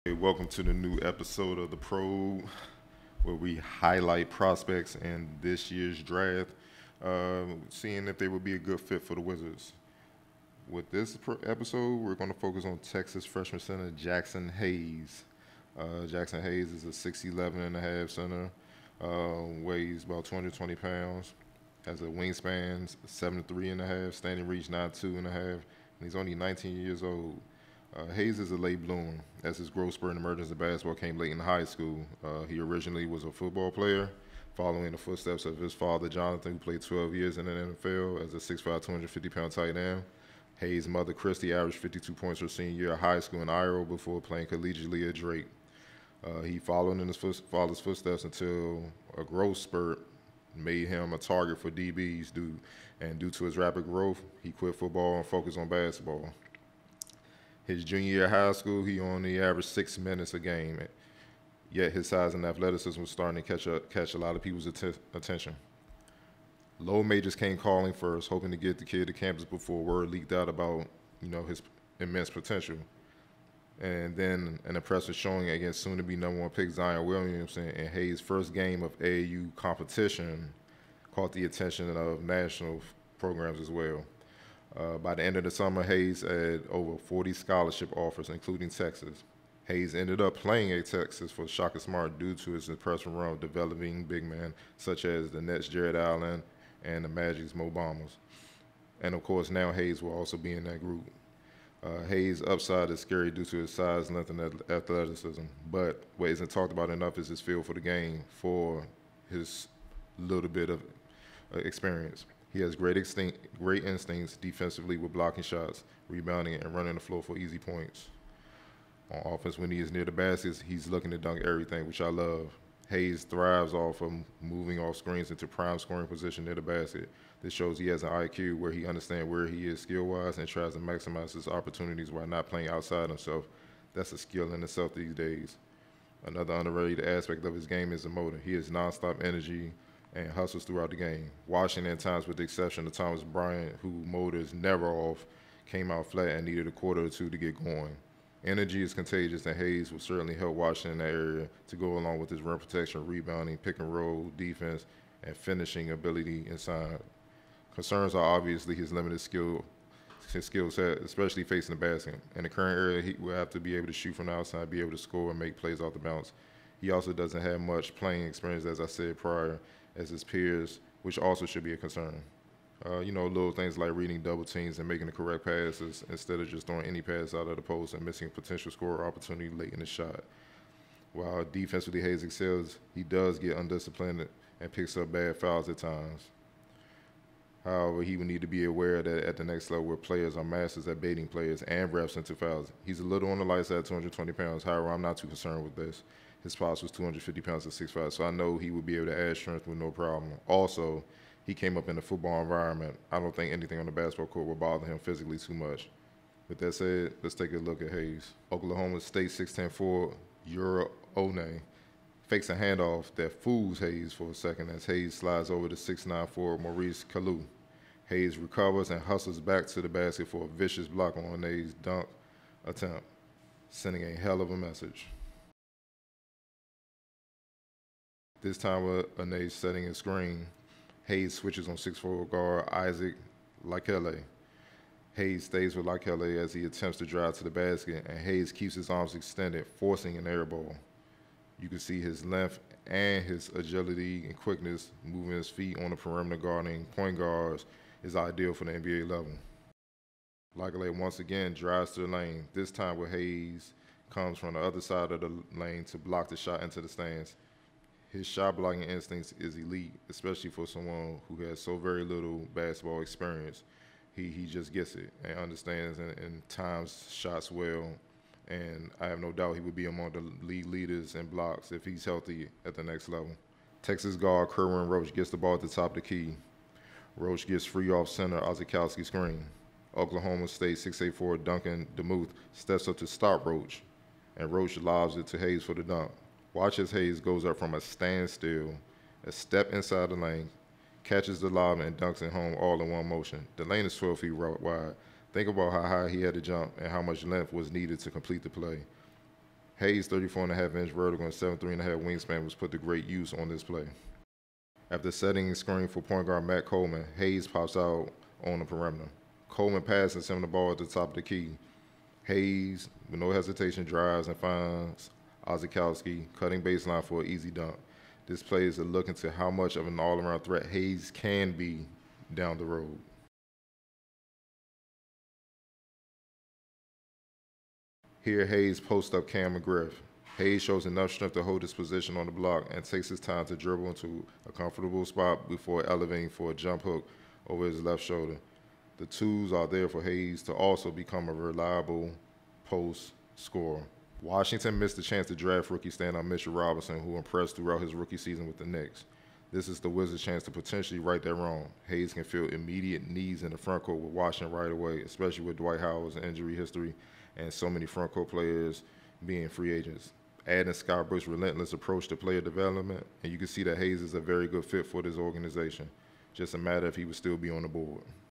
Hey, welcome to the new episode of The Probe, where we highlight prospects in this year's draft, seeing if they would be a good fit for the Wizards. With this episode, we're going to focus on Texas freshman center Jaxon Hayes. Jackson Hayes is a 6'11" and a half center, weighs about 220 pounds, has a wingspan 7'3" and a half, standing reach 9'2" and a half, and he's only 19 years old. Hayes is a late bloomer, as his growth spurt and emergence in basketball came late in high school. He originally was a football player, following the footsteps of his father, Jonathan, who played 12 years in the NFL as a 6'5", 250-pound tight end. Hayes' mother, Christy, averaged 52 points her senior year of high school in Iowa before playing collegiately at Drake. He followed in his father's footsteps until a growth spurt made him a target for DBs, due to his rapid growth, he quit football and focused on basketball. His junior year of high school, he only averaged 6 minutes a game, yet his size and athleticism was starting to catch a lot of people's attention. Low majors came calling first, hoping to get the kid to campus before word leaked out about his immense potential. And then an impressive showing against soon-to-be number one pick Zion Williamson in Hayes' first game of AAU competition caught the attention of national programs as well. By the end of the summer, Hayes had over 40 scholarship offers, including Texas. Hayes ended up playing at Texas for Shaka Smart due to his impressive run of developing big men such as the Nets' Jared Allen and the Magic's Mo Bambas. And of course, now Hayes will also be in that group. Hayes' upside is scary due to his size, length, and athleticism, but what isn't talked about enough is his feel for the game, for his little bit of experience. He has great instincts defensively with blocking shots, rebounding, and running the floor for easy points. On offense, when he is near the baskets, he's looking to dunk everything, which I love. Hayes thrives off of moving off screens into prime scoring position near the basket. This shows he has an IQ where he understands where he is skill-wise and tries to maximize his opportunities while not playing outside himself. That's a skill in itself these days. Another underrated aspect of his game is the motor. He has nonstop energy and hustles throughout the game. Washington, at times with the exception of Thomas Bryant, who motor is never off, came out flat and needed a quarter or two to get going. Energy is contagious, and Hayes will certainly help Washington in that area to go along with his rim protection, rebounding, pick and roll, defense, and finishing ability inside. Concerns are obviously his limited skill set, especially facing the basket. In the current era, he will have to be able to shoot from the outside, be able to score, and make plays off the bounce. He also doesn't have much playing experience, as I said prior, as his peers, which also should be a concern. Little things like reading double teams and making the correct passes instead of just throwing any pass out of the post and missing a potential scorer opportunity late in the shot. While defensively Hayes excels, he does get undisciplined and picks up bad fouls at times. However, he would need to be aware that at the next level where players are masters at baiting players and refs into fouls. He's a little on the light side at 220 pounds. However, I'm not too concerned with this. His pops was 250 pounds at 6'5", so I know he would be able to add strength with no problem. Also, he came up in a football environment. I don't think anything on the basketball court will bother him physically too much. With that said, let's take a look at Hayes. Oklahoma State 6'10" forward Euro One fakes a handoff that fools Hayes for a second as Hayes slides over to 6'9" forward Maurice Kalou. Hayes recovers and hustles back to the basket for a vicious block on One's dunk attempt, sending a hell of a message. This time with One's setting a screen, Hayes switches on 6'4" guard Isaac Likele. Hayes stays with Likele as he attempts to drive to the basket, and Hayes keeps his arms extended, forcing an air ball. You can see his length and his agility and quickness, moving his feet on the perimeter guarding point guards, is ideal for the NBA level. Likele once again drives to the lane, this time where Hayes comes from the other side of the lane to block the shot into the stands. His shot blocking instincts is elite, especially for someone who has so very little basketball experience. He just gets it and understands and times shots well, and I have no doubt he would be among the league leaders in blocks if he's healthy at the next level. Texas guard Kerwin Roach gets the ball at the top of the key. Roach gets free off center Ozakowski screen. Oklahoma State 6'8" forward Duncan DeMuth steps up to stop Roach, and Roach lobs it to Hayes for the dunk. Watch as Hayes goes up from a standstill, a step inside the lane, catches the lob, and dunks it home all in one motion. The lane is 12 feet wide. Think about how high he had to jump and how much length was needed to complete the play. Hayes' 34.5-inch vertical and 7'3.5" wingspan was put to great use on this play. After setting a screen for point guard Matt Coleman, Hayes pops out on the perimeter. Coleman passes him the ball at the top of the key. Hayes, with no hesitation, drives and finds Ozikowski, cutting baseline for an easy dunk. This play is a look into how much of an all-around threat Hayes can be down the road. Here, Hayes posts up Cam McGriff. Hayes shows enough strength to hold his position on the block and takes his time to dribble into a comfortable spot before elevating for a jump hook over his left shoulder. The tools are there for Hayes to also become a reliable post scorer. Washington missed the chance to draft rookie standout Mitchell Robinson, who impressed throughout his rookie season with the Knicks. This is the Wizards' chance to potentially right their wrong. Hayes can fill immediate needs in the front court with Washington right away, especially with Dwight Howard's injury history and so many front court players being free agents. Adding Scott Brooks' relentless approach to player development, and you can see that Hayes is a very good fit for this organization. Just a matter if he would still be on the board.